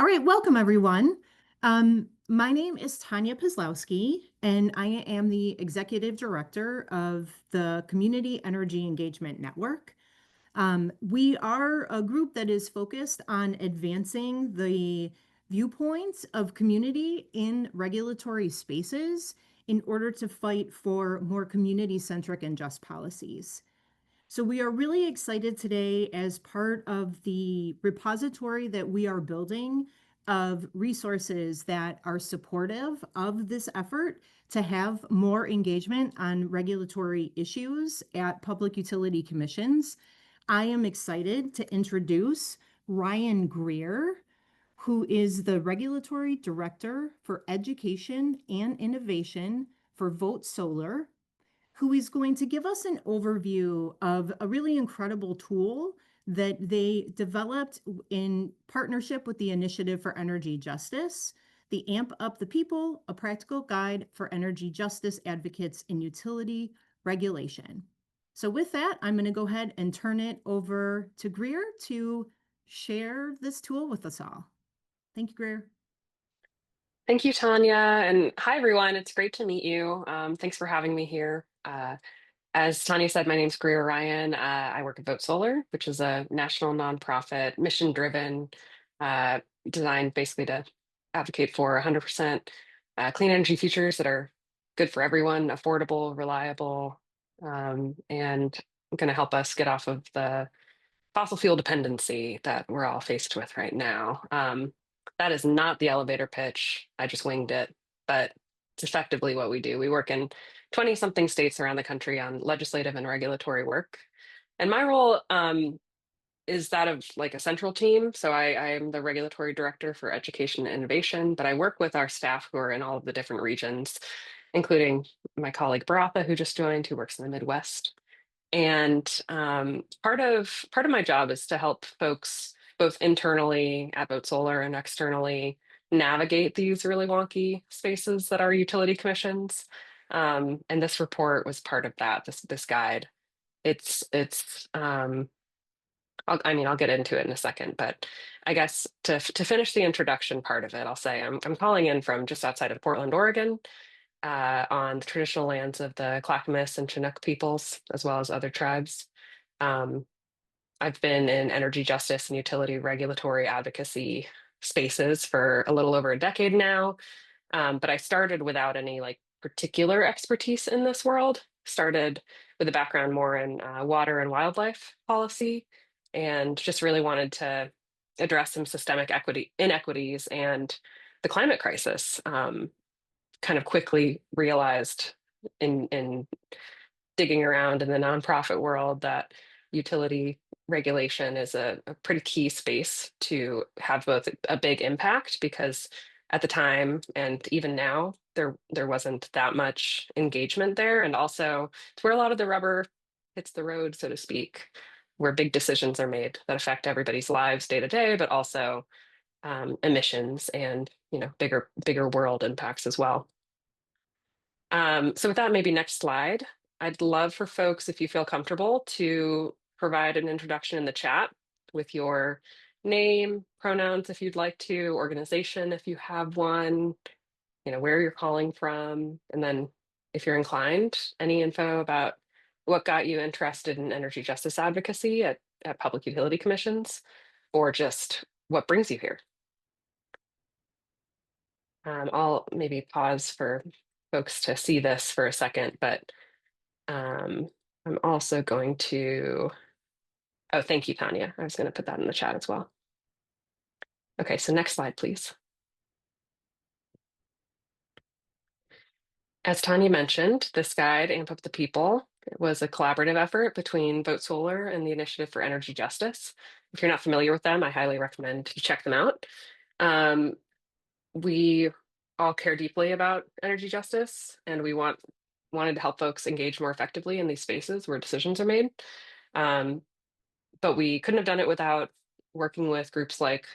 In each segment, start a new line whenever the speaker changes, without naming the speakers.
right, welcome everyone. My name is Tanya Pizlowski, and I am the Executive Director of the Community Energy Engagement Network. We are a group that is focused on advancing the viewpoints of community in regulatory spaces in order to fight for more community-centric and just policies. So we are really excited today as part of the repository that we are building of resources that are supportive of this effort to have more engagement on regulatory issues at public utility commissions. I am excited to introduce Ryan Greer, who is the Regulatory Director for Education and Innovation for Vote Solar, who is going to give us an overview of a really incredible tool that they developed in partnership with the Initiative for Energy Justice, the Amp Up the People, a practical guide for energy justice advocates in utility regulation. So with that, I'm going to go ahead and turn it over to Greer to share this tool with us all. Thank you, Greer.
Thank you, Tanya. And hi, everyone. It's great to meet you. Thanks for having me here. As Tanya said, my name's Greer Ryan. I work at Vote Solar, which is a national nonprofit, mission-driven, designed basically to advocate for 100% clean energy futures that are good for everyone, affordable, reliable, and going to help us get off of the fossil fuel dependency that we're all faced with right now. That is not the elevator pitch. I just winged it, but it's effectively what we do. We work in 20 something states around the country on legislative and regulatory work. And my role is that of like a central team. So I am the regulatory director for education and innovation, but I work with our staff who are in all of the different regions, including my colleague Baratha, who just joined, who works in the Midwest. And part of my job is to help folks both internally at Vote Solar and externally navigate these really wonky spaces that are utility commissions. And this report was part of that. This guide. I'll get into it in a second, but I guess to finish the introduction part of it, I'll say I'm calling in from just outside of Portland, Oregon, on the traditional lands of the Clackamas and Chinook peoples, as well as other tribes. Um, I've been in energy justice and utility regulatory advocacy spaces for a little over a decade now, but I started without any like particular expertise in this world. Started with a background more in water and wildlife policy, and just really wanted to address some systemic equity inequities and the climate crisis. Kind of quickly realized in digging around in the nonprofit world that utility regulation is a pretty key space to have both a big impact because at the time and even now there wasn't that much engagement there, and also it's where a lot of the rubber hits the road, so to speak, where big decisions are made that affect everybody's lives day to day, but also emissions and bigger world impacts as well. So with that, maybe next slide. I'd love for folks, if you feel comfortable, to provide an introduction in the chat with your name, pronouns if you'd like to, organization if you have one, where you're calling from, and then if you're inclined, any info about what got you interested in energy justice advocacy at public utility commissions, or just what brings you here. I'll maybe pause for folks to see this for a second, but I'm also going to, oh, thank you, Tanya. I was going to put that in the chat as well. Okay, so next slide, please. As Tanya mentioned, this guide, Amp Up the People, it was a collaborative effort between Vote Solar and the Initiative for Energy Justice. If you're not familiar with them, I highly recommend you check them out. We all care deeply about energy justice, and we wanted to help folks engage more effectively in these spaces where decisions are made. But we couldn't have done it without working with groups like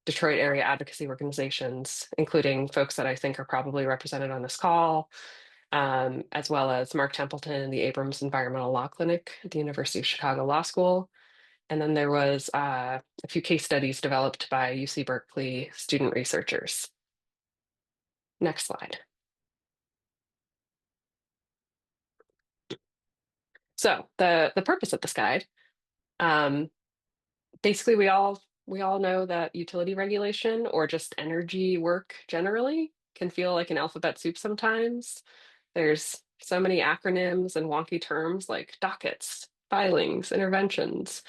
Detroit area advocacy organizations, including folks that I think are probably represented on this call, as well as Mark Templeton and the Abrams Environmental Law Clinic at the University of Chicago Law School, And then there was a few case studies developed by UC Berkeley student researchers. Next slide. So the purpose of this guide, um, basically we all know that utility regulation or just energy work generally can feel like an alphabet soup sometimes. There's so many acronyms and wonky terms like dockets, filings, interventions,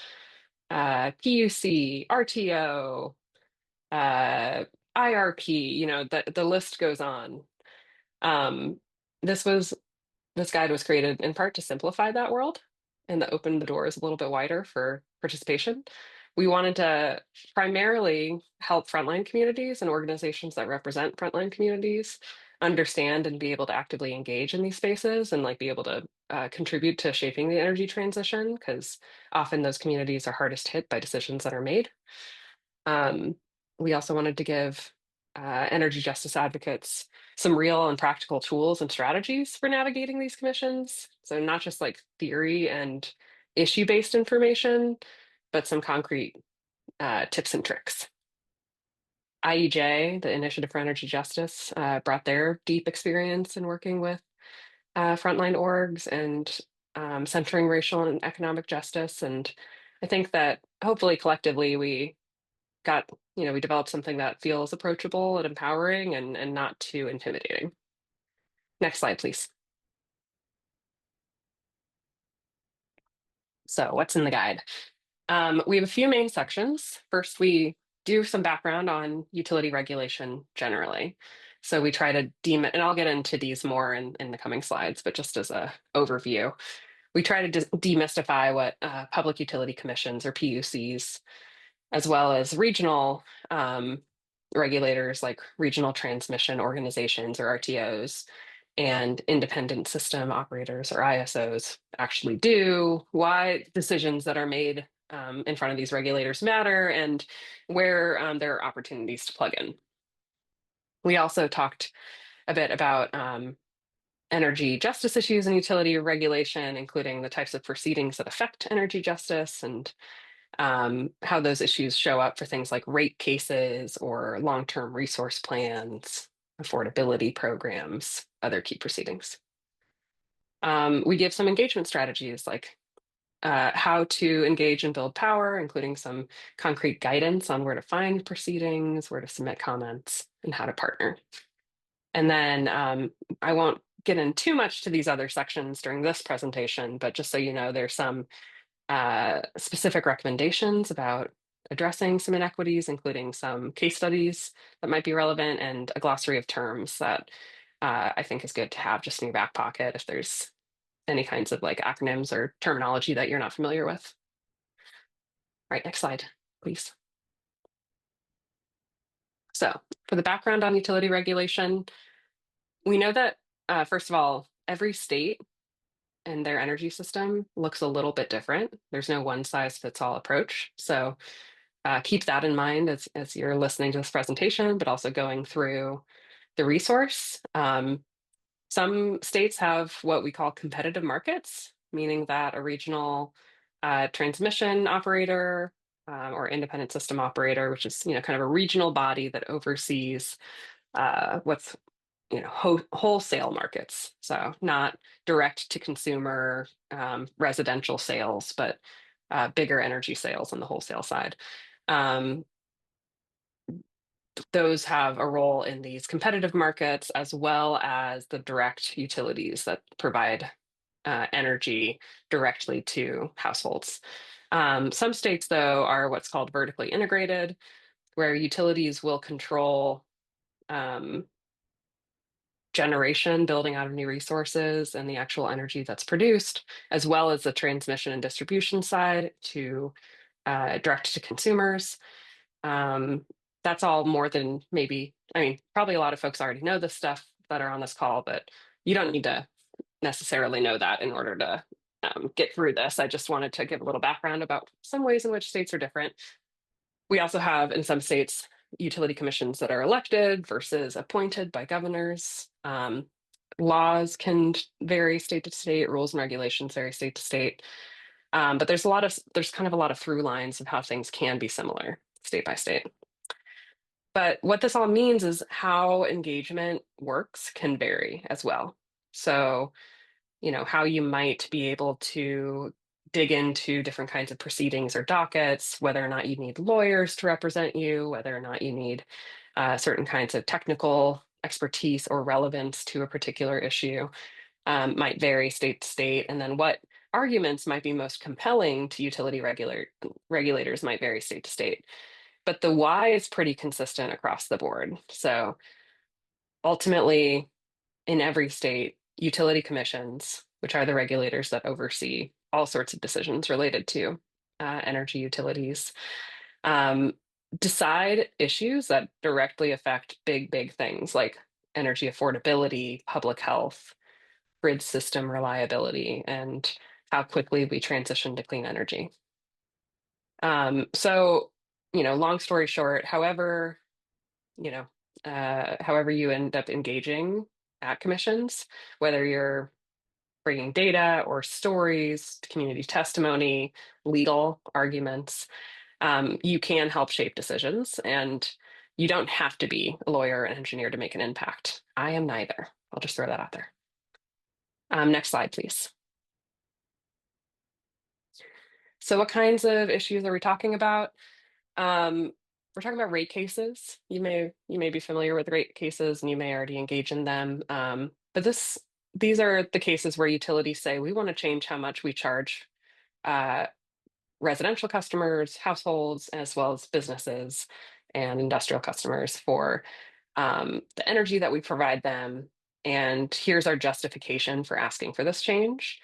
PUC, RTO, uh, IRP, the list goes on. Um, this was this guide was created in part to simplify that world and to open the doors a little bit wider for participation. We wanted to primarily help frontline communities and organizations that represent frontline communities understand and be able to actively engage in these spaces and like be able to contribute to shaping the energy transition because often those communities are hardest hit by decisions that are made. Um, we also wanted to give energy justice advocates some real and practical tools and strategies for navigating these commissions. So, not just like theory and issue based information, but some concrete tips and tricks. IEJ, the Initiative for Energy Justice, brought their deep experience in working with frontline orgs and centering racial and economic justice. And I think that hopefully collectively got, we developed something that feels approachable and empowering and not too intimidating. Next slide, please. So, what's in the guide? We have a few main sections. First, we do some background on utility regulation generally. So we try to and I'll get into these more in the coming slides, but just as a overview, we try to demystify what public utility commissions or PUCs, as well as regional regulators like regional transmission organizations or RTOs and independent system operators or ISOs actually do, why decisions that are made in front of these regulators matter, and where there are opportunities to plug in. We also talked a bit about energy justice issues and utility regulation, including the types of proceedings that affect energy justice and how those issues show up for things like rate cases or long-term resource plans, affordability programs, other key proceedings. We give some engagement strategies like how to engage and build power, including some concrete guidance on where to find proceedings, where to submit comments, and how to partner. And then I won't get in too much to these other sections during this presentation, but just so you know, there's some specific recommendations about addressing some inequities, including some case studies that might be relevant and a glossary of terms that I think is good to have just in your back pocket if there's any kinds of like acronyms or terminology that you're not familiar with. All right, next slide, please. So for the background on utility regulation, we know that, first of all, every state and their energy system looks a little bit different. There's no one size fits all approach. So keep that in mind as you're listening to this presentation, but also going through the resource. Some states have what we call competitive markets, meaning that a regional transmission operator or independent system operator, which is kind of a regional body that oversees what's wholesale markets, so not direct to consumer residential sales, but bigger energy sales on the wholesale side. Um, those have a role in these competitive markets as well as the direct utilities that provide energy directly to households. Some states, though, are what's called vertically integrated, where utilities will control generation, building out of new resources, and the actual energy that's produced, as well as the transmission and distribution side to direct to consumers. That's all more than maybe, probably a lot of folks already know this stuff that are on this call, but you don't need to necessarily know that in order to get through this. I just wanted to give a little background about some ways in which states are different. We also have in some states utility commissions that are elected versus appointed by governors. Laws can vary state to state, rules and regulations vary state to state. But there's kind of a lot of through lines of how things can be similar state by state. But what this all means is how engagement works can vary as well. So, how you might be able to dig into different kinds of proceedings or dockets, whether or not you need lawyers to represent you, whether or not you need certain kinds of technical expertise or relevance to a particular issue, might vary state to state. And then what arguments might be most compelling to utility regulators might vary state to state. But the why is pretty consistent across the board. So ultimately, in every state, utility commissions, which are the regulators that oversee all sorts of decisions related to energy utilities, um, decide issues that directly affect big things like energy affordability, public health, grid system reliability, and how quickly we transition to clean energy. So, long story short, you know, however you end up engaging at commissions, whether you're bringing data or stories, community testimony, legal arguments, you can help shape decisions, and you don't have to be a lawyer or an engineer to make an impact. I am neither. I'll just throw that out there. Next slide, please. So what kinds of issues are we talking about? Um, we're talking about rate cases. You may be familiar with rate cases and you may already engage in them. But these are the cases where utilities say we want to change how much we charge uh, residential customers, households, as well as businesses and industrial customers for the energy that we provide them. And here's our justification for asking for this change.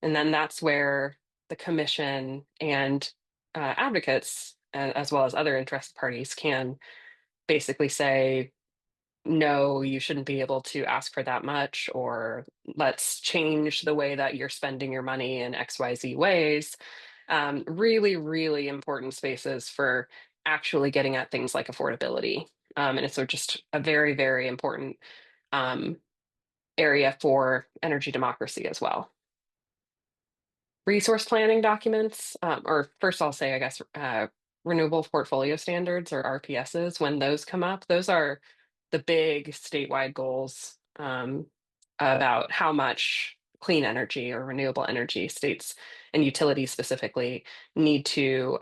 And then that's where the commission and advocates, as well as other interested parties, can basically say, no, you shouldn't be able to ask for that much, or let's change the way that you're spending your money in XYZ ways. Really important spaces for actually getting at things like affordability. And it's just a very important um, area for energy democracy as well. Resource planning documents, or first I'll say, I guess, renewable portfolio standards or RPSs, when those come up, those are the big statewide goals about how much clean energy or renewable energy states and utilities specifically need to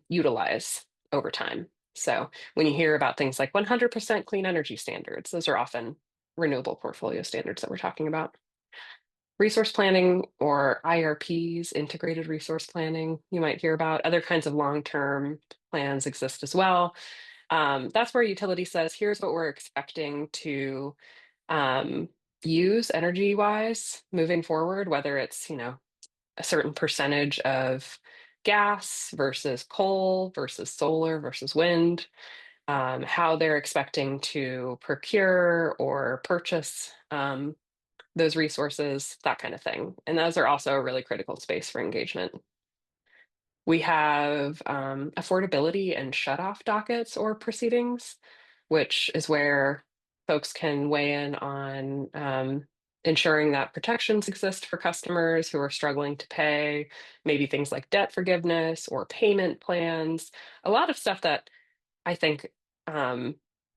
utilize over time. So when you hear about things like 100% clean energy standards, those are often renewable portfolio standards that we're talking about. Resource planning or IRPs, integrated resource planning, you might hear about. Other kinds of long-term plans exist as well. That's where utility says, here's what we're expecting to um, use energy-wise moving forward, whether it's, a certain percentage of gas versus coal versus solar versus wind, how they're expecting to procure or purchase those resources, that kind of thing. And those are also a really critical space for engagement. We have affordability and shutoff dockets or proceedings, which is where folks can weigh in on ensuring that protections exist for customers who are struggling to pay, maybe things like debt forgiveness or payment plans, a lot of stuff that I think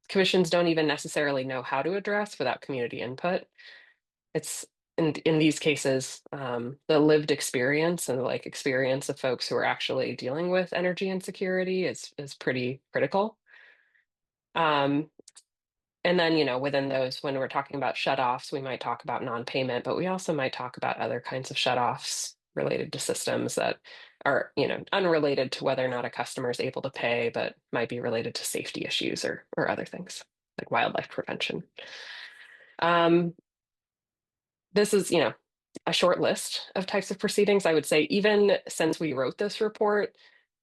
commissions don't even necessarily know how to address without community input. It's in these cases, the lived experience and like experience of folks who are actually dealing with energy insecurity is pretty critical. Um, and then, within those, when we're talking about shutoffs, we might talk about non-payment, but we also might talk about other kinds of shutoffs related to systems that are, unrelated to whether or not a customer is able to pay, but might be related to safety issues or other things like wildlife prevention. Um, this is, a short list of types of proceedings. I would say even since we wrote this report,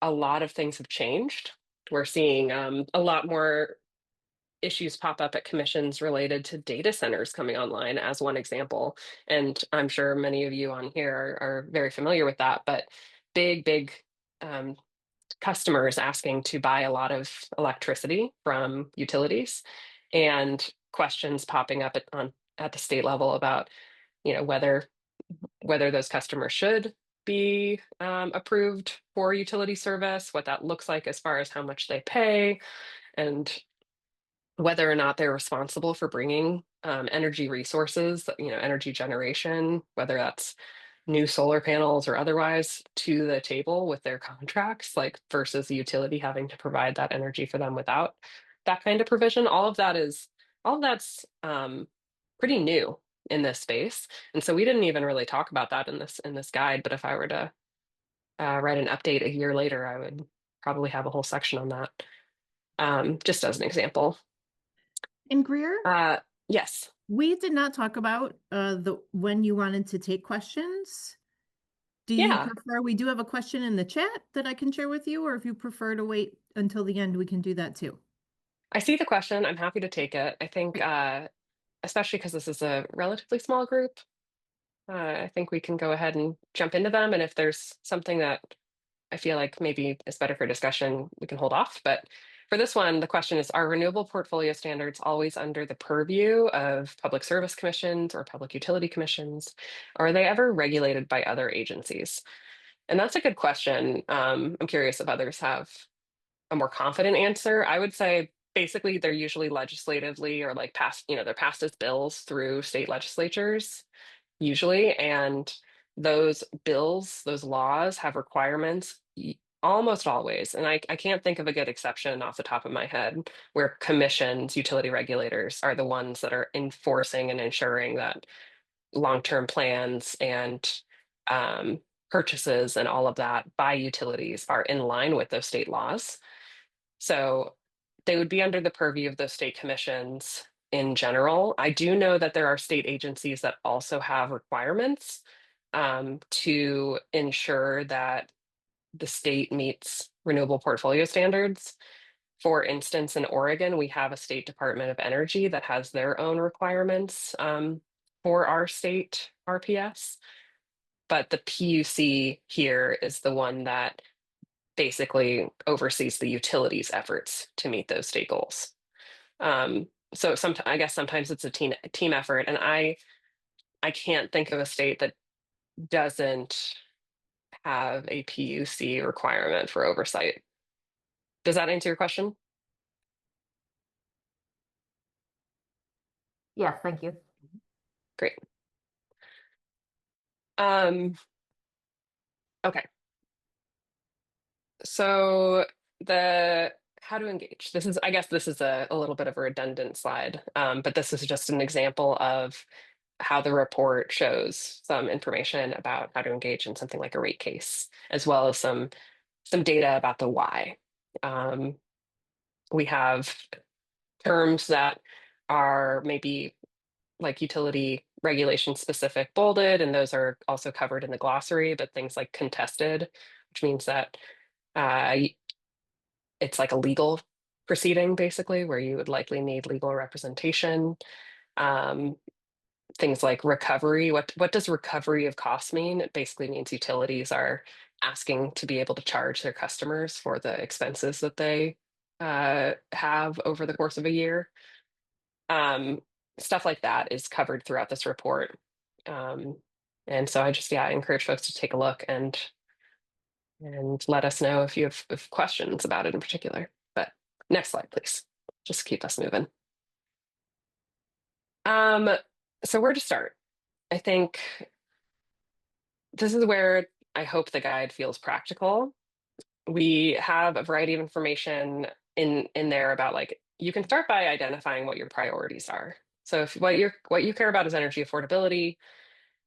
a lot of things have changed. We're seeing a lot more issues pop up at commissions related to data centers coming online as one example. And I'm sure many of you on here are very familiar with that, but big um, customers asking to buy a lot of electricity from utilities, and questions popping up at the state level about, whether those customers should be approved for utility service, what that looks like as far as how much they pay, and whether or not they're responsible for bringing energy resources, energy generation, whether that's new solar panels or otherwise, to the table with their contracts, like versus the utility having to provide that energy for them without that kind of provision. All of that's pretty new in this space, and so we didn't even really talk about that in this guide. But if I were to write an update a year later, I would probably have a whole section on that, just as an example.
And Greer,
Uh, yes.
we did not talk about the when you wanted to take questions. Do you
Yeah,
prefer we do have a question in the chat that I can share with you, or if you prefer to wait until the end, we can do that too.
I see the question. I'm happy to take it. I think,
Great.
especially because this is a relatively small group, I think we can go ahead and jump into them. And if there's something that I feel like maybe is better for discussion, we can hold off. But for this one, the question is, are renewable portfolio standards always under the purview of public service commissions or public utility commissions? Or are they ever regulated by other agencies? And that's a good question. I'm curious if others have a more confident answer. I would say basically they're usually legislatively or like passed, they're passed as bills through state legislatures usually. And those bills, those laws have requirements almost always. And I can't think of a good exception off the top of my head where commissions, utility regulators are the ones that are enforcing and ensuring that long-term plans and um, purchases and all of that by utilities are in line with those state laws. So they would be under the purview of those state commissions in general. I do know that there are state agencies that also have requirements to ensure that the state meets renewable portfolio standards. For instance, in Oregon, we have a state Department of Energy that has their own requirements for our state RPS. But the PUC here is the one that basically oversees the utilities efforts to meet those state goals. So I guess sometimes it's a team effort, and I can't think of a state that doesn't have a PUC requirement for oversight. Does that answer your question?
Yes, thank you.
Great. Um, okay. So the how to engage. I guess this is a little bit of a redundant slide, but this is just an example of how the report shows some information about how to engage in something like a rate case, as well as some data about the why. Um, we have terms that are maybe like utility regulation specific bolded, and those are also covered in the glossary, but things like contested, which means that uh, it's like a legal proceeding basically, where you would likely need legal representation. Um, Things like recovery. What does recovery of costs mean? It basically means utilities are asking to be able to charge their customers for the expenses that they have over the course of a year. Um, Stuff like that is covered throughout this report. Um, and so I encourage folks to take a look and let us know if you have questions about it in particular. But next slide, please. Just keep us moving. Um, so where to start? I think this is where I hope the guide feels practical. We have a variety of information in there about like you can start by identifying what your priorities are. So if what you care about is energy affordability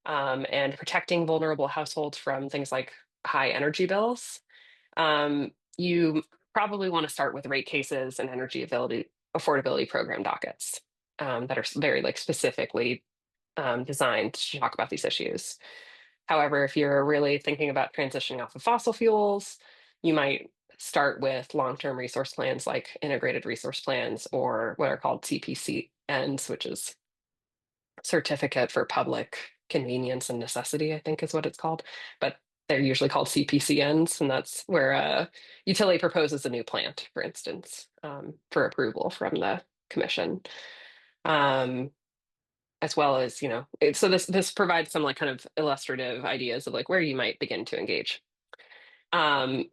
and protecting vulnerable households from things like high energy bills, you probably want to start with rate cases and energy affordability program dockets that are very like specifically designed to talk about these issues. However, if you're really thinking about transitioning off of fossil fuels, you might start with long-term resource plans like integrated resource plans or what are called CPCNs, which is Certificate for Public Convenience and Necessity, I think is what it's called. But they're usually called CPCNs, and that's where a utility proposes a new plant, for instance, for approval from the commission. Um, as well as, so this provides some like kind of illustrative ideas of like where you might begin to engage. Um,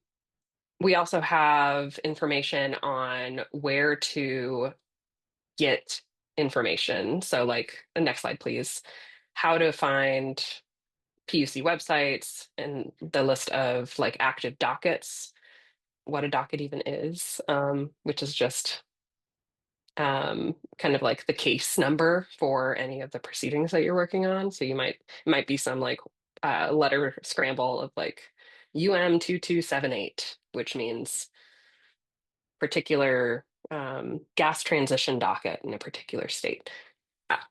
we also have information on where to get information. So like the next slide, please. How to find PUC websites and the list of like active dockets, what a docket even is, which is just kind of like the case number for any of the proceedings that you're working on. So it might be some like letter scramble of like UM2278, which means particular gas transition docket in a particular state.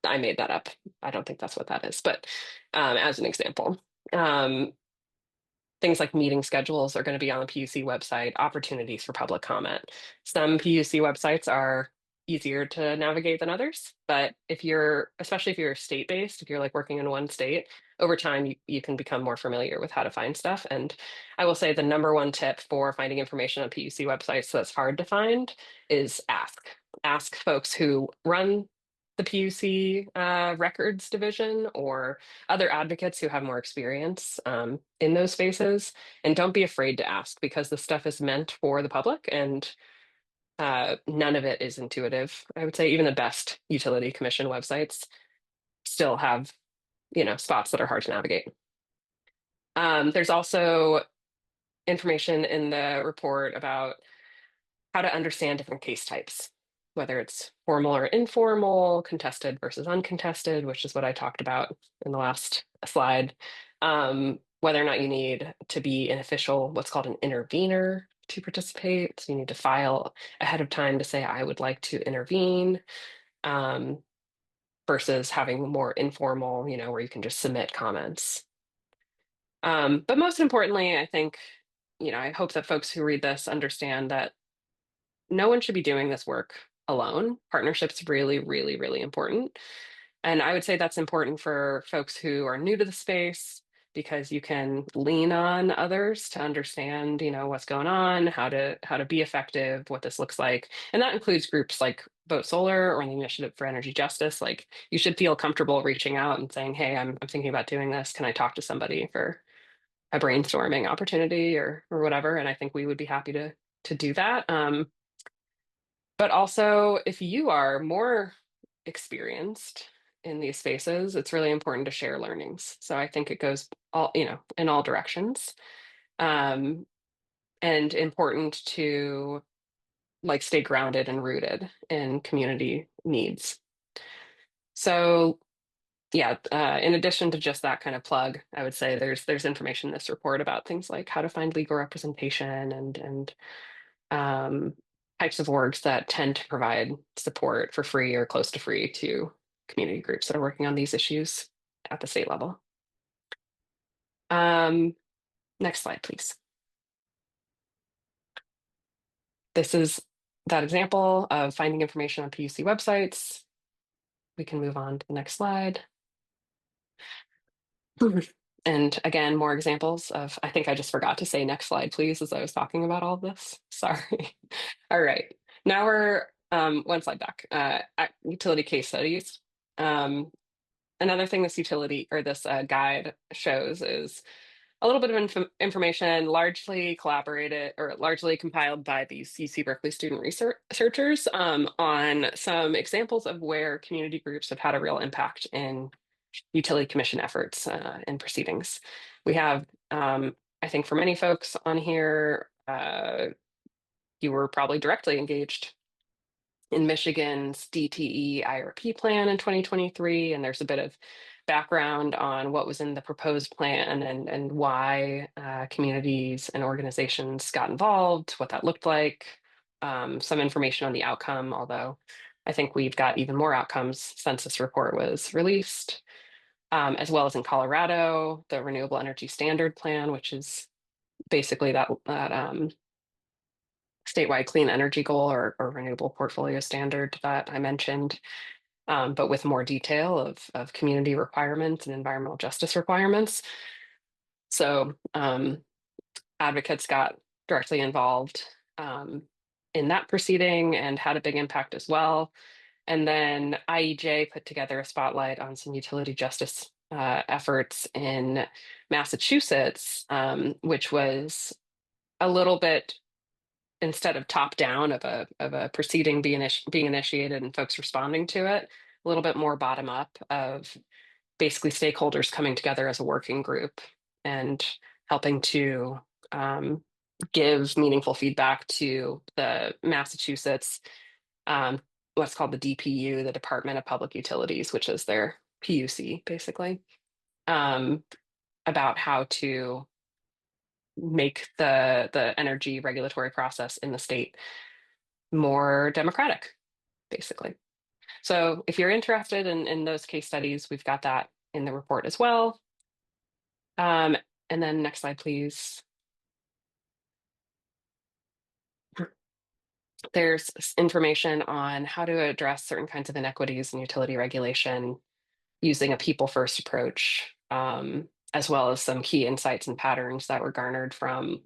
I made that up. I don't think that's what that is, but as an example. Um, Things like meeting schedules are going to be on the PUC website, opportunities for public comment. Some PUC websites are easier to navigate than others, but especially if you're state-based, if you're like working in one state, over time you can become more familiar with how to find stuff. And I will say the number one tip for finding information on PUC websites that's hard to find is ask. Ask folks who run the PUC records division or other advocates who have more experience in those spaces. And don't be afraid to ask because the stuff is meant for the public and none of it is intuitive. I would say even the best utility commission websites still have, spots that are hard to navigate. There's also information in the report about how to understand different case types, whether it's formal or informal, contested versus uncontested, which is what I talked about in the last slide. Whether or not you need to be an official, what's called an intervener to participate. So you need to file ahead of time to say, I would like to intervene, um, versus having more informal, where you can just submit comments. But most importantly, I think, I hope that folks who read this understand that no one should be doing this work alone. Partnership's really, really, really important. And I would say that's important for folks who are new to the space because you can lean on others to understand, what's going on, how to be effective, what this looks like. And that includes groups like Vote Solar or the Initiative for Energy Justice. Like you should feel comfortable reaching out and saying, hey, I'm thinking about doing this. Can I talk to somebody for a brainstorming opportunity or whatever? And I think we would be happy to do that. But also, if you are more experienced in these spaces, it's really important to share learnings. So I think it goes all, in all directions. Um, and important to like stay grounded and rooted in community needs. So yeah, in addition to just that kind of plug, I would say there's information in this report about things like how to find legal representation and um, types of orgs that tend to provide support for free or close to free to community groups that are working on these issues at the state level. Um, Next slide, please. This is that example of finding information on PUC websites. We can move on to the next slide. And again, more examples of, I think I just forgot to say next slide, please, as I was talking about all of this. Sorry. All right. Now we're one slide back. Utility case studies. Another thing this utility or this guide shows is a little bit of information largely collaborated or largely compiled by these UC Berkeley student researchers on some examples of where community groups have had a real impact in utility commission efforts and proceedings. We have, I think for many folks on here, you were probably directly engaged in Michigan's DTE IRP plan in 2023, and there's a bit of background on what was in the proposed plan and why communities and organizations got involved, what that looked like, some information on the outcome, although I think we've got even more outcomes since this report was released, as well as in Colorado, the Renewable Energy Standard Plan, which is basically that statewide clean energy goal or renewable portfolio standard that I mentioned, but with more detail of community requirements and environmental justice requirements. So advocates got directly involved in that proceeding and had a big impact as well. And then IEJ put together a spotlight on some utility justice efforts in Massachusetts, which was a little bit, instead of top down of a proceeding being initiated and folks responding to it, a little bit more bottom up of basically stakeholders coming together as a working group and helping to um, give meaningful feedback to the Massachusetts, um, what's called the DPU, the Department of Public Utilities, which is their PUC, basically, um, about how to make the energy regulatory process in the state more democratic, basically. So if you're interested in those case studies, we've got that in the report as well. Um, and then next slide, please. There's information on how to address certain kinds of inequities in utility regulation using a people first approach, as well as some key insights and patterns that were garnered from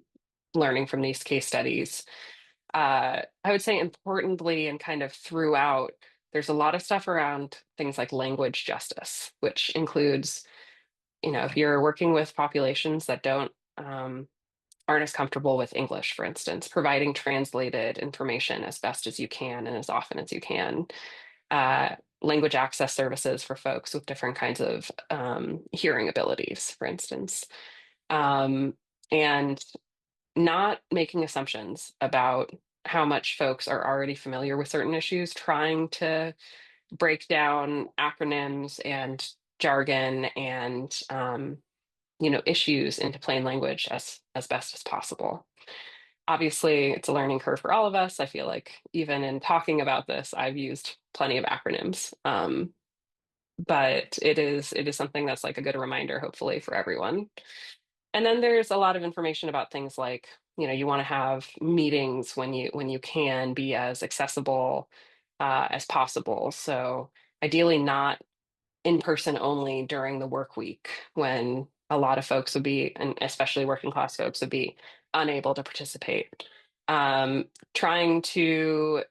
learning from these case studies. I would say importantly and kind of throughout, there's a lot of stuff around things like language justice, which includes, if you're working with populations that aren't as comfortable with English, for instance, providing translated information as best as you can and as often as you can. Uh, Language access services for folks with different kinds of hearing abilities, for instance. Um, and not making assumptions about how much folks are already familiar with certain issues, trying to break down acronyms and jargon and issues into plain language as best as possible. Obviously, it's a learning curve for all of us. I feel like even in talking about this, I've used plenty of acronyms, but it is something that's like a good reminder, hopefully, for everyone. And then there's a lot of information about things like, you want to have meetings when you can be as accessible as possible. So ideally, not in person only during the work week when a lot of folks would be, and especially working class folks would be unable to participate. Trying to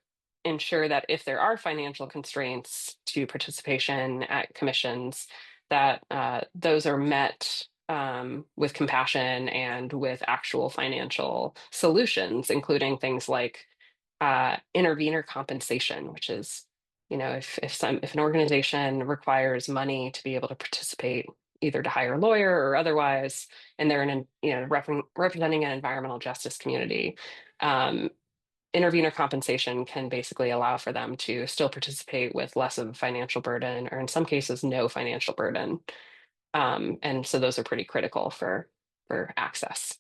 ensure that if there are financial constraints to participation at commissions, that those are met with compassion and with actual financial solutions, including things like intervener compensation, which is, if an organization requires money to be able to participate, either to hire a lawyer or otherwise, and they're representing an environmental justice community, um, intervener compensation can basically allow for them to still participate with less of a financial burden, or in some cases, no financial burden. And so those are pretty critical for access.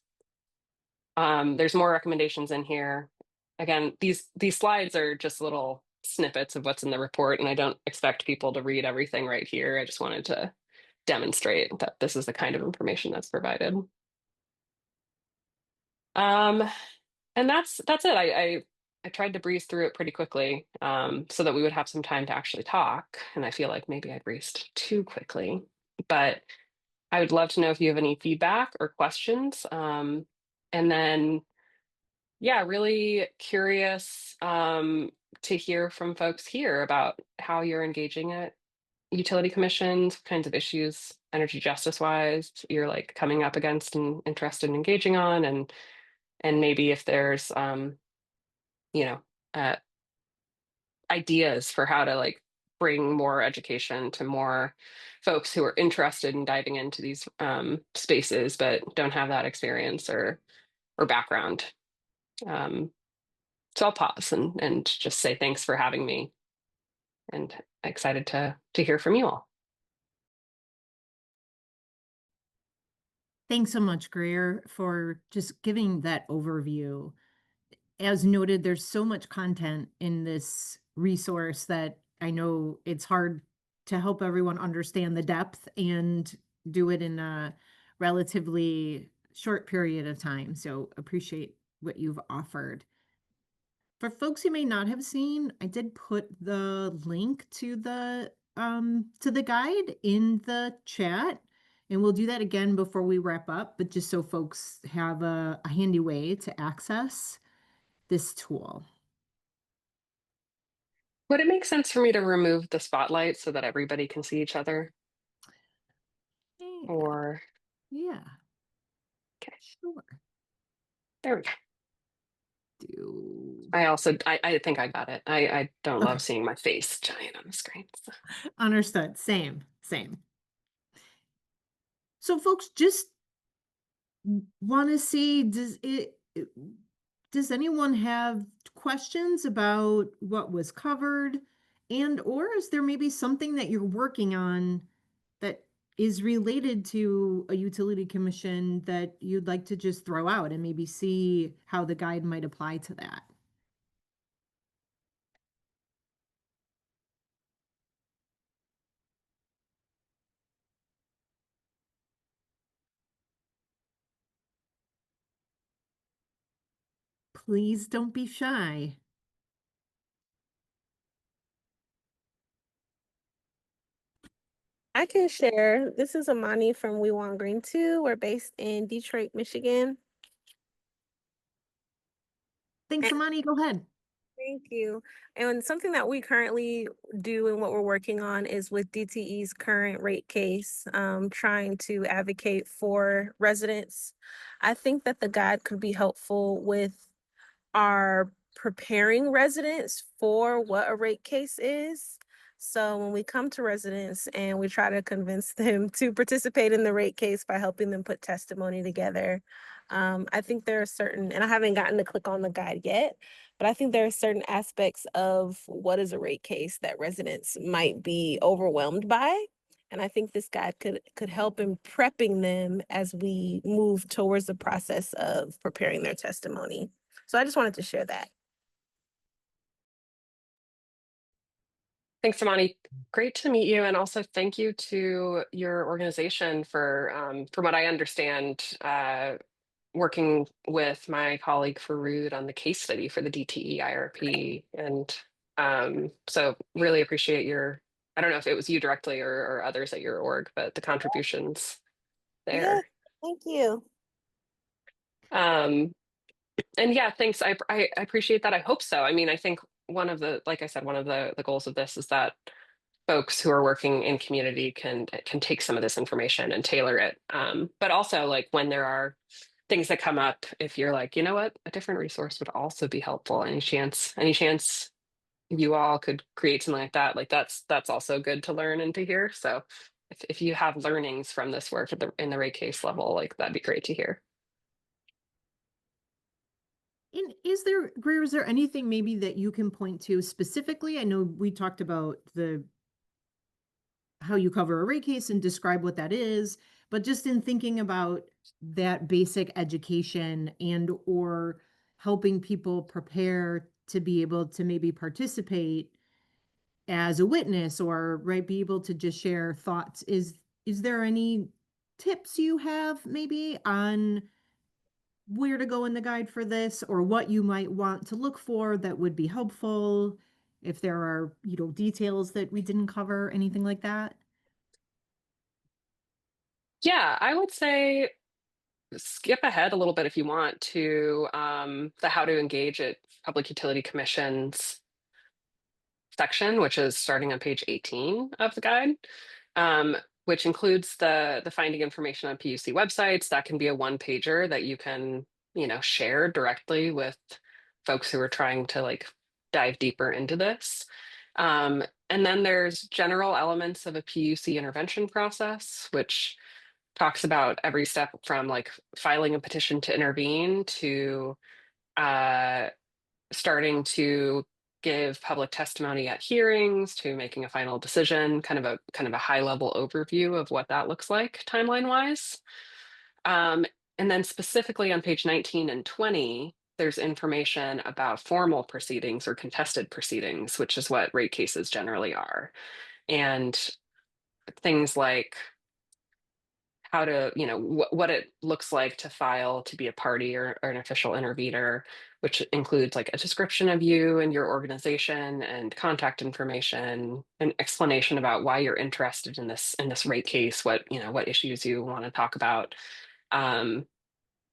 There's more recommendations in here. Again, these slides are just little snippets of what's in the report, and I don't expect people to read everything right here. I just wanted to demonstrate that this is the kind of information that's provided. Um, and that's it. I tried to breeze through it pretty quickly, so that we would have some time to actually talk. And I feel like maybe I breezed too quickly, but I would love to know if you have any feedback or questions. And then yeah, really curious to hear from folks here about how you're engaging at utility commissions, what kinds of issues, energy justice wise, you're like coming up against and interested in engaging on, and maybe if there's you know, uh, ideas for how to like bring more education to more folks who are interested in diving into these spaces but don't have that experience or background. Um, So I'll pause and just say thanks for having me, and excited to hear from you all.
Thanks so much, Greer, for just giving that overview. As noted, there's so much content in this resource that I know it's hard to help everyone understand the depth and do it in a relatively short period of time. So appreciate what you've offered. For folks who may not have seen, I did put the link to the guide in the chat, and we'll do that again before we wrap up, but just so folks have a handy way to access this tool.
Would it make sense for me to remove the spotlight so that everybody can see each other?
Yeah,
Or,
yeah,
okay,
sure.
there we go.
Do
I think I got it. I don't love
okay.
seeing my face giant on the screen. So.
Understood. Same, same. So folks just want to see does anyone have questions about what was covered, and or is there maybe something that you're working on that is related to a utility commission that you'd like to just throw out and maybe see how the guide might apply to that? Please don't be shy.
I can share. This is Amani from We Want Green 2. We're based in Detroit, Michigan.
Thanks,
And
Amani. Go ahead.
thank you. And something that we currently do and what we're working on is with DTE's current rate case, trying to advocate for residents. I think that the guide could be helpful with are preparing residents for what a rate case is. So when we come to residents and we try to convince them to participate in the rate case by helping them put testimony together, I think there are certain, and I haven't gotten to click on the guide yet, but I think there are certain aspects of what is a rate case that residents might be overwhelmed by. And I think this guide could help in prepping them as we move towards the process of preparing their testimony. So I just wanted to share that.
Thanks, Amani. Great to meet you, and also thank you to your organization from what I understand, working with my colleague Farood on the case study for the DTE IRP, and so really appreciate your. I don't know if it was you directly or others at your org, but the contributions
Yeah,
there.
thank you.
Um, and yeah, thanks. I appreciate that. I hope so. I mean, I think one of the, like I said, one of the goals of this is that folks who are working in community can take some of this information and tailor it. But also, like when there are things that come up, if you're like, you know what, a different resource would also be helpful. Any chance you all could create something like that, like that's also good to learn and to hear. So if you have learnings from this work at in the rate case level, like that'd be great to hear.
And Greer, is there anything maybe that you can point to specifically? I know we talked about the how you cover a rate case and describe what that is, but just in thinking about that basic education and or helping people prepare to be able to maybe participate as a witness or right be able to just share thoughts, is there any tips you have maybe on where to go in the guide for this or what you might want to look for that would be helpful if there are, details that we didn't cover, anything like that?
Yeah, I would say skip ahead a little bit if you want to the how to engage at Public Utility Commissions section, which is starting on page 18 of the guide, um, which includes the finding information on PUC websites. That can be a one pager that you can, share directly with folks who are trying to like dive deeper into this. And then there's general elements of a PUC intervention process, which talks about every step from like filing a petition to intervene to uh, starting to give public testimony at hearings to making a final decision, kind of a high level overview of what that looks like timeline wise. And then specifically on page 19 and 20, there's information about formal proceedings or contested proceedings, which is what rate cases generally are. And things like how to, what it looks like to file to be a party or an official intervener, which includes like a description of you and your organization and contact information, an explanation about why you're interested in this rate case, what issues you want to talk about, um,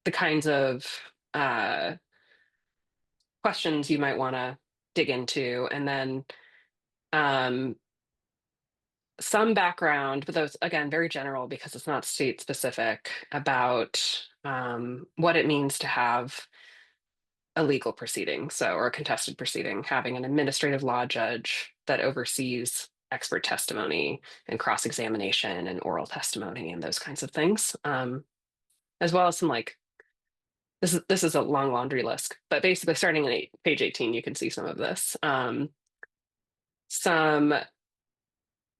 the kinds of uh, questions you might want to dig into, and then Um, some background, but those again very general because it's not state specific about what it means to have a legal proceeding, so or a contested proceeding, having an administrative law judge that oversees expert testimony and cross-examination and oral testimony and those kinds of things, as well as some like this is a long laundry list, but basically starting at page 18, you can see some of this. Some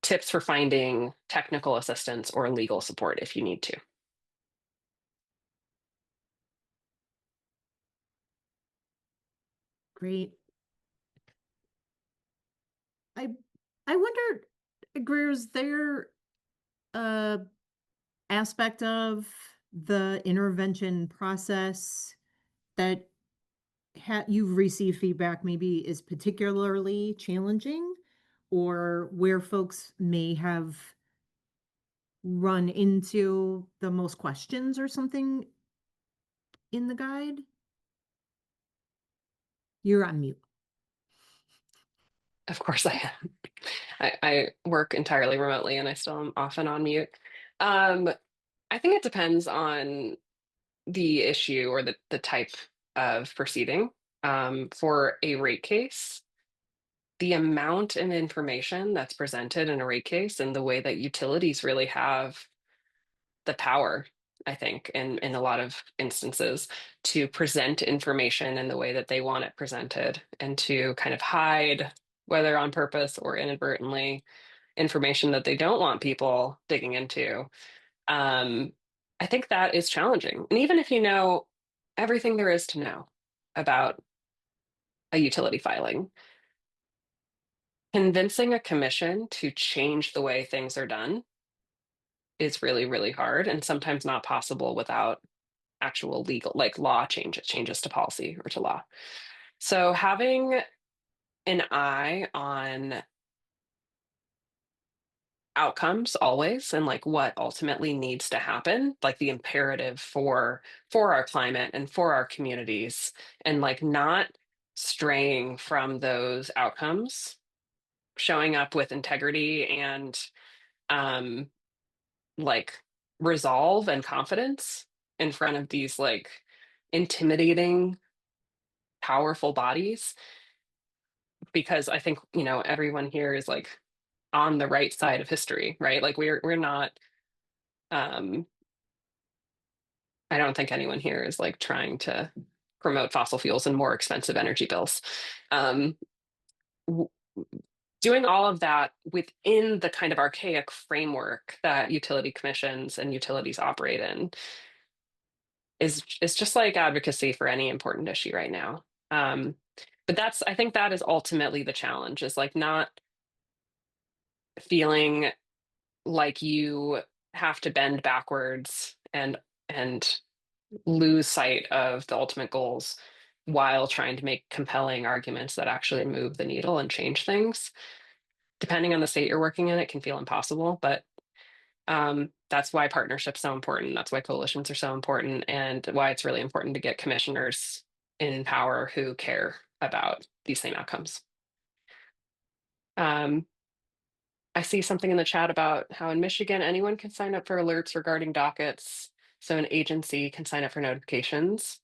tips for finding technical assistance or legal support if you need to.
Great. I I wonder, Greer, is there a aspect of the intervention process that you've received feedback maybe is particularly challenging, or where folks may have run into the most questions or something in the guide? You're on mute.
Of course I am. I work entirely remotely and I still am often on mute. Um, I think it depends on the issue or the type of proceeding. For a rate case, the amount of information that's presented in a rate case and the way that utilities really have the power, I think, in a lot of instances, to present information in the way that they want it presented and to kind of hide, whether on purpose or inadvertently, information that they don't want people digging into. Um, I think that is challenging. And even if you know everything there is to know about a utility filing, convincing a commission to change the way things are done is really, really hard and sometimes not possible without actual legal, like law changes to policy or to law. So having an eye on outcomes always and like what ultimately needs to happen, like the imperative for our climate and for our communities, and like not straying from those outcomes, showing up with integrity and um like resolve and confidence in front of these like intimidating powerful bodies, because I think, everyone here is like on the right side of history, right? Like we're not um I don't think anyone here is like trying to promote fossil fuels and more expensive energy bills. Um w- Doing all of that within the kind of archaic framework that utility commissions and utilities operate in is just like advocacy for any important issue right now. Um but I think that is ultimately the challenge, is like not feeling like you have to bend backwards and lose sight of the ultimate goals while trying to make compelling arguments that actually move the needle and change things. Depending on the state you're working in, it can feel impossible, but that's why partnerships so important. That's why coalitions are so important, and why it's really important to get commissioners in power who care about these same outcomes. Um, I see something in the chat about how in Michigan, anyone can sign up for alerts regarding dockets. So an agency can sign up for notifications.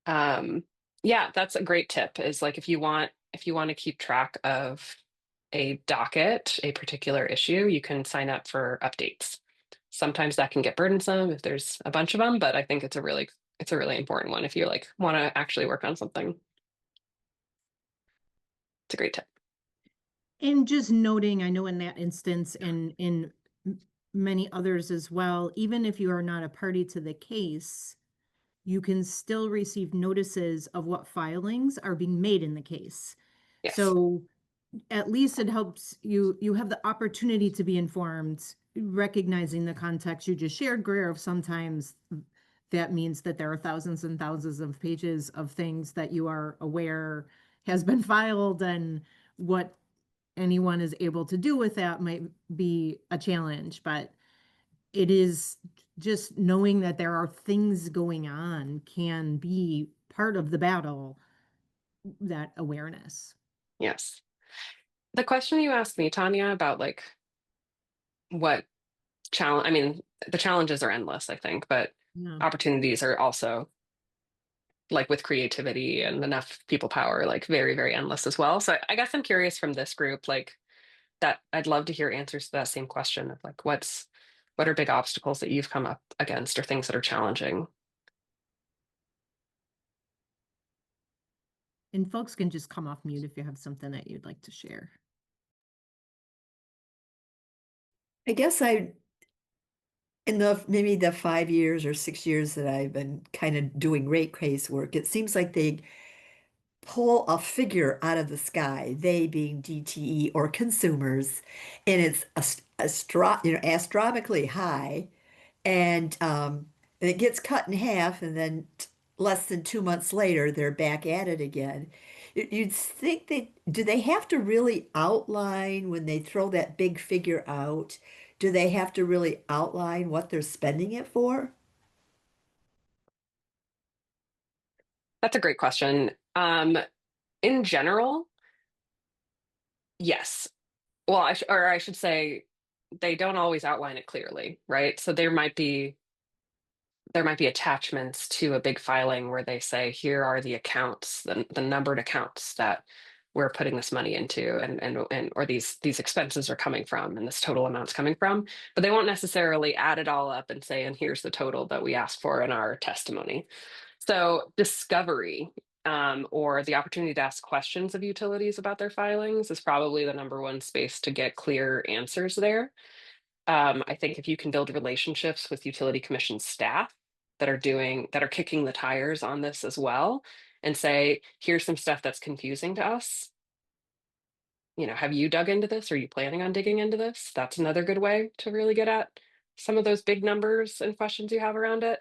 Um, yeah, that's a great tip, is like if you want to keep track of a docket, a particular issue, you can sign up for updates. Sometimes that can get burdensome if there's a bunch of them, but I think it's a really important one if you like want to actually work on something. It's a great tip.
And just noting, I know in that instance and in many others as well, even if you are not a party to the case, you can still receive notices of what filings are being made in the case.
Yes.
So at least it helps you have the opportunity to be informed, recognizing the context you just shared, Greer, of sometimes that means that there are thousands and thousands of pages of things that you are aware has been filed, and what anyone is able to do with that might be a challenge. But it is just knowing that there are things going on can be part of the battle, that awareness.
Yes. The question you asked me, Tanya, about like what challenge, I mean, the challenges are endless, I think, but
Yeah.
opportunities are also like with creativity and enough people power, like very, very endless as well. So I guess I'm curious from this group, like that I'd love to hear answers to that same question of like what are big obstacles that you've come up against or things that are challenging?
And folks can just come off mute if you have something that you'd like to share.
I guess in the maybe the 5 years or 6 years that I've been kind of doing rate case work, it seems like they pull a figure out of the sky, they being DTE or consumers, and it's astronomically high, and it gets cut in half, and then less than 2 months later, they're back at it again. You'd think do they have to really outline when they throw that big figure out? Do they have to really outline what they're spending it for?
That's a great question. In general, yes. Well, or I should say, they don't always outline it clearly, right? So there might be attachments to a big filing where they say, here are the accounts, the numbered accounts that we're putting this money into and or these expenses are coming from and this total amount's coming from. But they won't necessarily add it all up and say, and here's the total that we asked for in our testimony. So discovery or the opportunity to ask questions of utilities about their filings is probably the number one space to get clear answers there. I think if you can build relationships with utility commission staff that are kicking the tires on this as well and say, here's some stuff that's confusing to us. You know, have you dug into this? Are you planning on digging into this? That's another good way to really get at some of those big numbers and questions you have around it.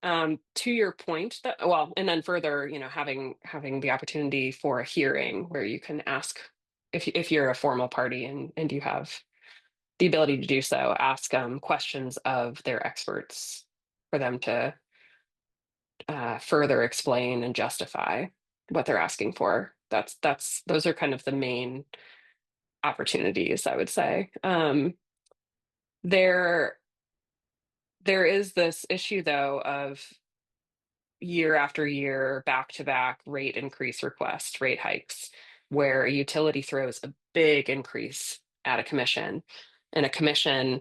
To your point that well, and then further, you know, having the opportunity for a hearing where you can ask if you're a formal party and you have the ability to do so, ask questions of their experts for them to further explain and justify what they're asking for. Those are kind of the main opportunities, I would say. There there is this issue though of year after year, back to back rate increase requests, rate hikes, where a utility throws a big increase at a commission, and a commission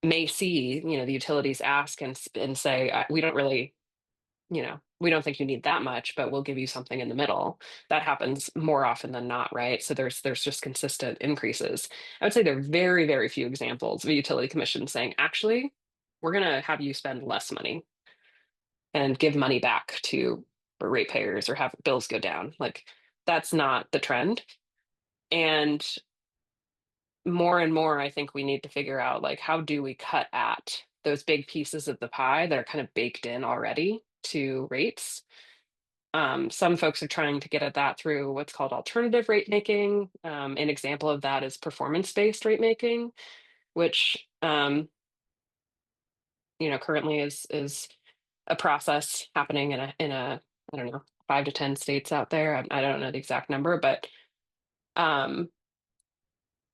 may see, you know, the utilities ask and say, we don't really, you know, we don't think you need that much, but we'll give you something in the middle. That happens more often than not, right? So there's just consistent increases. I would say there are very, very few examples of a utility commission saying, actually, we're going to have you spend less money and give money back to ratepayers or have bills go down. Like that's not the trend. And more, I think we need to figure out like how do we cut at those big pieces of the pie that are kind of baked in already to rates. Some folks are trying to get at that through what's called alternative rate making. An example of that is performance-based rate making, which you know currently is a process happening in a I don't know 5 to 10 states out there. I don't know the exact number, but um,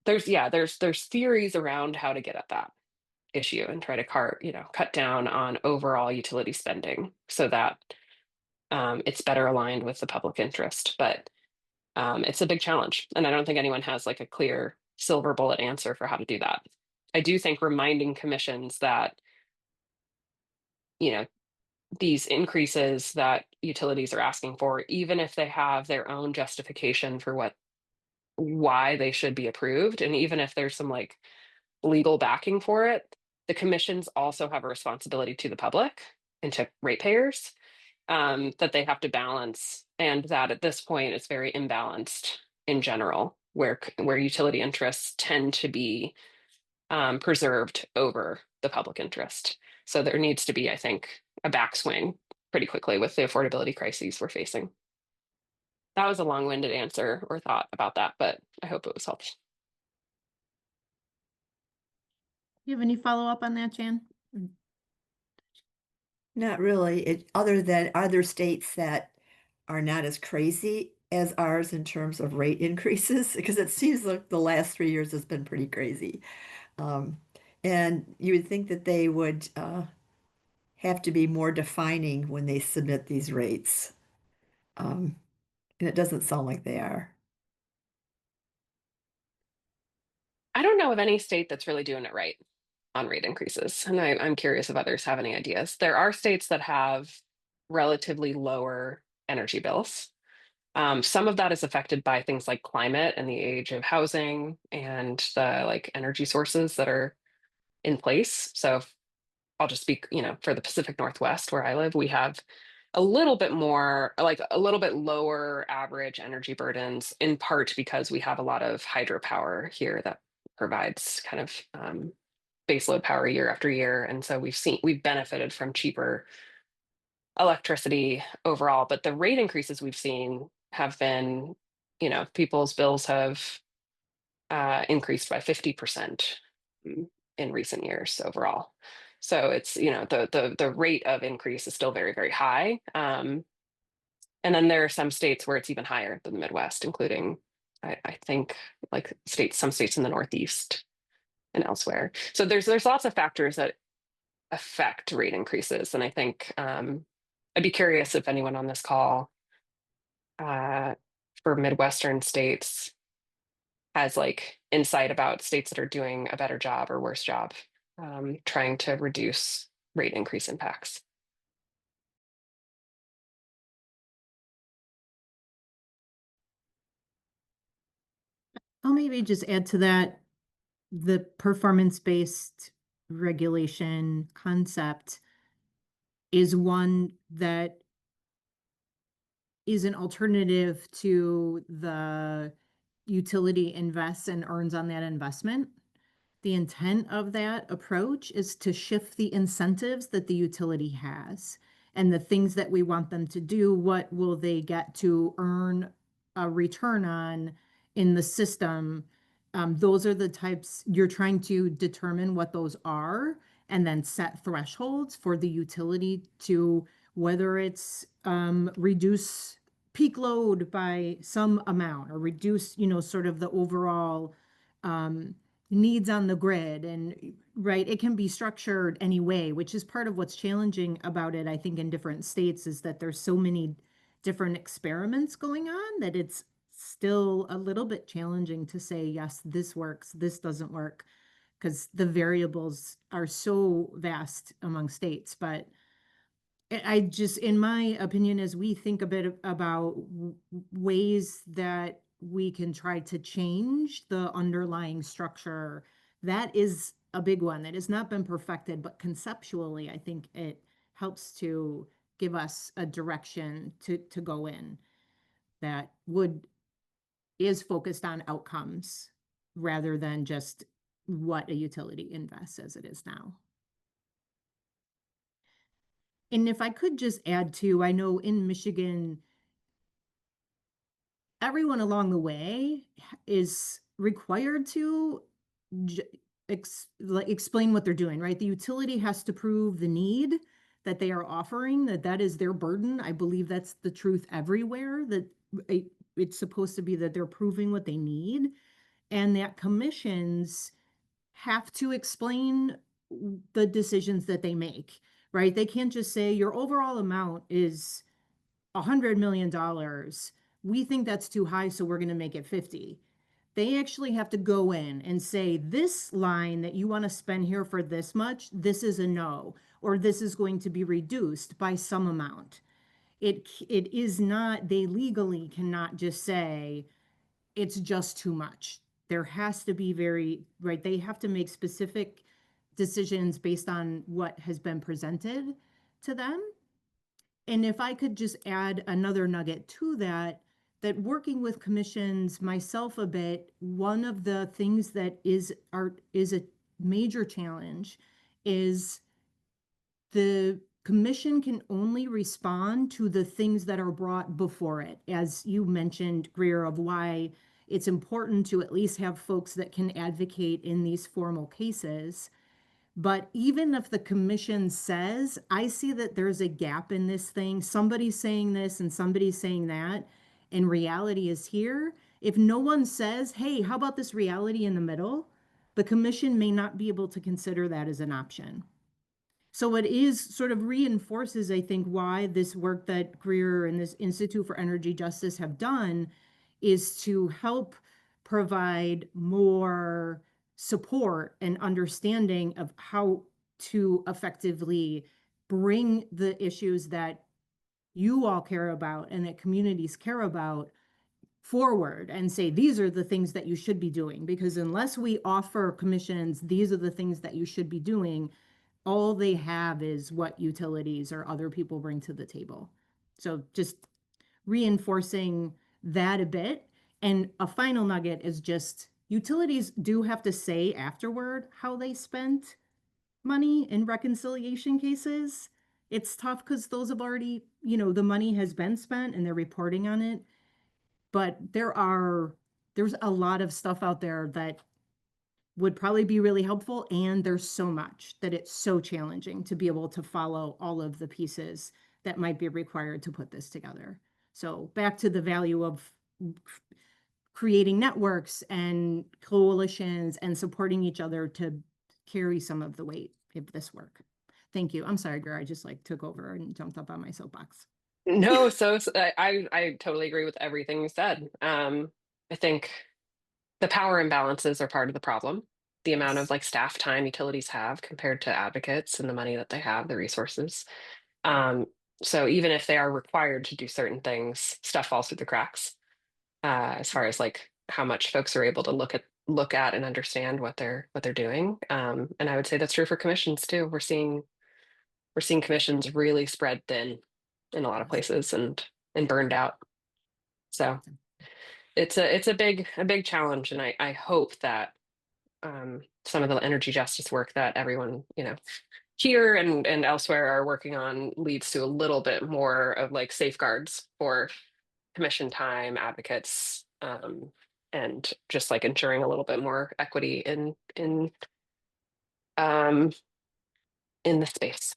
there's theories around how to get at that issue and try to cut down on overall utility spending so that it's better aligned with the public interest. But it's a big challenge, and I don't think anyone has like a clear silver bullet answer for how to do that. I do think reminding commissions that you know these increases that utilities are asking for, even if they have their own justification for why they should be approved, and even if there's some like legal backing for it, the commissions also have a responsibility to the public and to ratepayers that they have to balance, and that at this point it's very imbalanced in general, where utility interests tend to be preserved over the public interest. So there needs to be, I think, a backswing pretty quickly with the affordability crises we're facing. That was a long-winded answer or thought about that, but I hope it was helpful.
You have any follow-up on that, Jan?
Not really. Other than other states that are not as crazy as ours in terms of rate increases? Because it seems like the last 3 years has been pretty crazy. Um, and you would think that they would have to be more defining when they submit these rates. Um, and it doesn't sound like they are.
I don't know of any state that's really doing it right on rate increases, and I'm curious if others have any ideas. There are states that have relatively lower energy bills. Some of that is affected by things like climate and the age of housing and the like energy sources that are in place. So I'll just speak, for the Pacific Northwest where I live, we have a little bit more, like a little bit lower average energy burdens, in part because we have a lot of hydropower here that provides kind of baseload power year after year. And so we've benefited from cheaper electricity overall. But the rate increases we've seen have been, people's bills have increased by 50% in recent years overall. So it's, the rate of increase is still very, very high. And then there are some states where it's even higher than the Midwest, including, I think, like some states in the Northeast and elsewhere. So there's lots of factors that affect rate increases. And I think I'd be curious if anyone on this call uh, for Midwestern states has like insight about states that are doing a better job or worse job trying to reduce rate increase impacts.
I'll maybe just add to that the performance-based regulation concept is one that is an alternative to the utility invests and earns on that investment. The intent of that approach is to shift the incentives that the utility has and the things that we want them to do. What will they get to earn a return on in the system? Those are the types you're trying to determine what those are and then set thresholds for the utility to whether it's reduce peak load by some amount or reduce, sort of the overall needs on the grid. And right, it can be structured anyway, which is part of what's challenging about it, I think, in different states, is that there's so many different experiments going on that it's still a little bit challenging to say, yes, this works, this doesn't work, because the variables are so vast among states. But I just, in my opinion, as we think a bit about ways that we can try to change the underlying structure, that is a big one that has not been perfected, but conceptually, I think it helps to give us a direction to go in that is focused on outcomes rather than just what a utility invests as it is now. And if I could just add to, I know in Michigan, everyone along the way is required to explain what they're doing, right? The utility has to prove the need that they are offering, that is their burden. I believe that's the truth everywhere, that it's supposed to be that they're proving what they need, and that commissions have to explain the decisions that they make, right? They can't just say your overall amount is $100 million. We think that's too high, so we're going to make it 50. They actually have to go in and say, this line that you want to spend here for this much, this is a no, or this is going to be reduced by some amount. It is not, they legally cannot just say it's just too much. There has to be right, they have to make specific decisions based on what has been presented to them. And if I could just add another nugget to that, that working with commissions myself a bit, one of the things that is a major challenge is the commission can only respond to the things that are brought before it. As you mentioned, Greer, of why it's important to at least have folks that can advocate in these formal cases. But even if the commission says, I see that there's a gap in this thing, somebody's saying this and somebody's saying that, and reality is here, if no one says, hey, how about this reality in the middle, the commission may not be able to consider that as an option. So it is sort of reinforces, I think, why this work that Greer and this Institute for Energy Justice have done is to help provide more support and understanding of how to effectively bring the issues that you all care about and that communities care about forward and say, these are the things that you should be doing. Because unless we offer commissions, these are the things that you should be doing, all they have is what utilities or other people bring to the table. So just reinforcing that a bit. And a final nugget is just utilities do have to say afterward how they spent money in reconciliation cases. It's tough because those have already, the money has been spent and they're reporting on it. But there's a lot of stuff out there that would probably be really helpful. And there's so much that it's so challenging to be able to follow all of the pieces that might be required to put this together. So back to the value of creating networks and coalitions and supporting each other to carry some of the weight of this work. Thank you. I'm sorry, Greer. I just took over and jumped up on my soapbox.
No, I totally agree with everything you said. I think the power imbalances are part of the problem. The amount of
Yes.
staff time utilities have compared to advocates and the money that they have, the resources. Um, so even if they are required to do certain things, stuff falls through the cracks, as far as how much folks are able to look at and understand what they're doing. And I would say that's true for commissions too. We're seeing commissions really spread thin in a lot of
Yes.
places and burned out. So it's a big challenge, and I hope that some of the energy justice work that everyone here and elsewhere are working on leads to a little bit more of safeguards for commission time advocates, and just ensuring a little bit more equity um, in the space.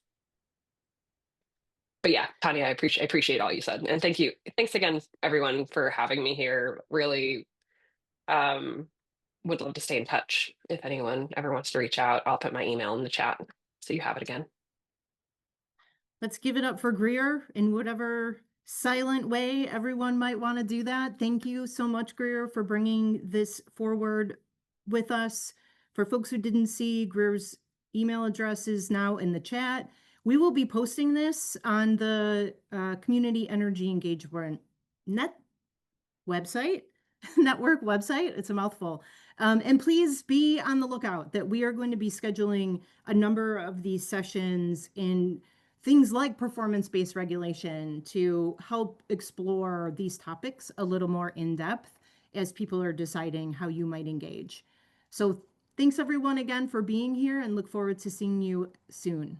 But yeah, Tanya, I appreciate all you said, and thank you. Thanks again, everyone, for having me here. Really, um, would love to stay in touch. If anyone ever wants to reach out, I'll put my email in the chat so you have it again.
Let's give it up for Greer in whatever silent way everyone might want to do that. Thank you so much, Greer, for bringing this forward with us. For folks who didn't see, Greer's email address is now in the chat. We will be posting this on the Community Energy Engagement Net website, network website. It's a mouthful. And please be on the lookout that we are going to be scheduling a number of these sessions in things like performance-based regulation to help explore these topics a little more in depth as people are deciding how you might engage. So thanks everyone again for being here and look forward to seeing you soon.